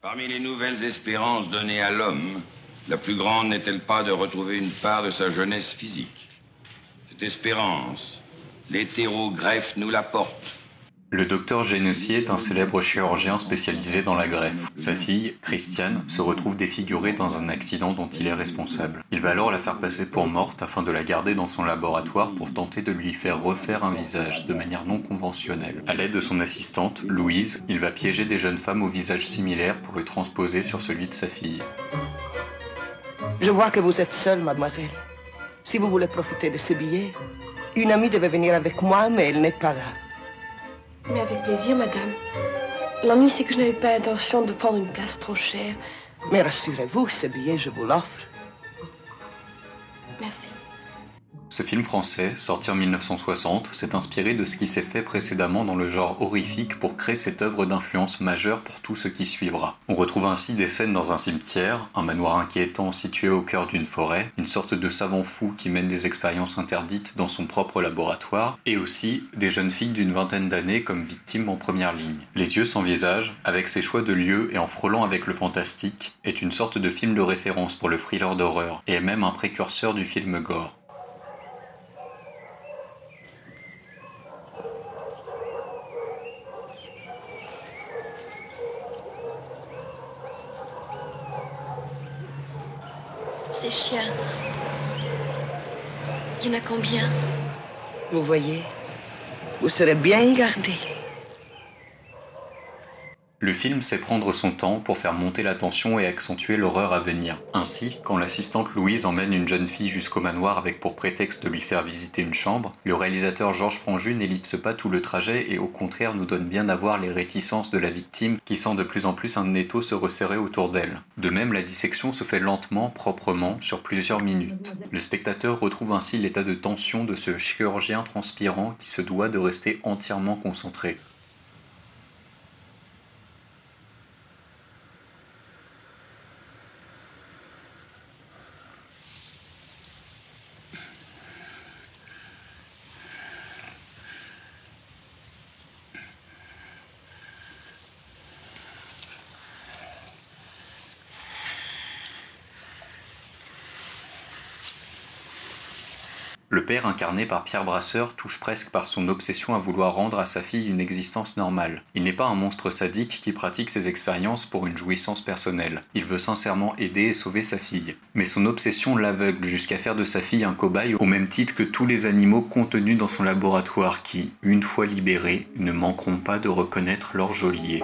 Parmi les nouvelles espérances données à l'homme, la plus grande n'est-elle pas de retrouver une part de sa jeunesse physique? Cette espérance, l'hétérogreffe nous l'apporte. Le docteur Génessier est un célèbre chirurgien spécialisé dans la greffe. Sa fille, Christiane, se retrouve défigurée dans un accident dont il est responsable. Il va alors la faire passer pour morte afin de la garder dans son laboratoire pour tenter de lui faire refaire un visage de manière non conventionnelle. À l'aide de son assistante, Louise, il va piéger des jeunes femmes au visage similaire pour le transposer sur celui de sa fille. Je vois que vous êtes seule, mademoiselle. Si vous voulez profiter de ce billet, une amie devait venir avec moi, mais elle n'est pas là. Mais avec plaisir, madame. L'ennui, c'est que je n'avais pas l'intention de prendre une place trop chère. Mais rassurez-vous, ce billet, je vous l'offre. Merci. Ce film français, sorti en 1960, s'est inspiré de ce qui s'est fait précédemment dans le genre horrifique pour créer cette œuvre d'influence majeure pour tout ce qui suivra. On retrouve ainsi des scènes dans un cimetière, un manoir inquiétant situé au cœur d'une forêt, une sorte de savant fou qui mène des expériences interdites dans son propre laboratoire, et aussi des jeunes filles d'une vingtaine d'années comme victimes en première ligne. Les yeux sans visage, avec ses choix de lieux et en frôlant avec le fantastique, est une sorte de film de référence pour le thriller d'horreur, et est même un précurseur du film gore. Ces chiens, il y en a combien? Vous voyez, vous serez bien gardé. Le film sait prendre son temps pour faire monter la tension et accentuer l'horreur à venir. Ainsi, quand l'assistante Louise emmène une jeune fille jusqu'au manoir avec pour prétexte de lui faire visiter une chambre, le réalisateur Georges Franju n'ellipse pas tout le trajet et au contraire nous donne bien à voir les réticences de la victime qui sent de plus en plus un étau se resserrer autour d'elle. De même, la dissection se fait lentement, proprement, sur plusieurs minutes. Le spectateur retrouve ainsi l'état de tension de ce chirurgien transpirant qui se doit de rester entièrement concentré. Le père incarné par Pierre Brasseur touche presque par son obsession à vouloir rendre à sa fille une existence normale. Il n'est pas un monstre sadique qui pratique ses expériences pour une jouissance personnelle. Il veut sincèrement aider et sauver sa fille. Mais son obsession l'aveugle jusqu'à faire de sa fille un cobaye au même titre que tous les animaux contenus dans son laboratoire qui, une fois libérés, ne manqueront pas de reconnaître leur geôlier.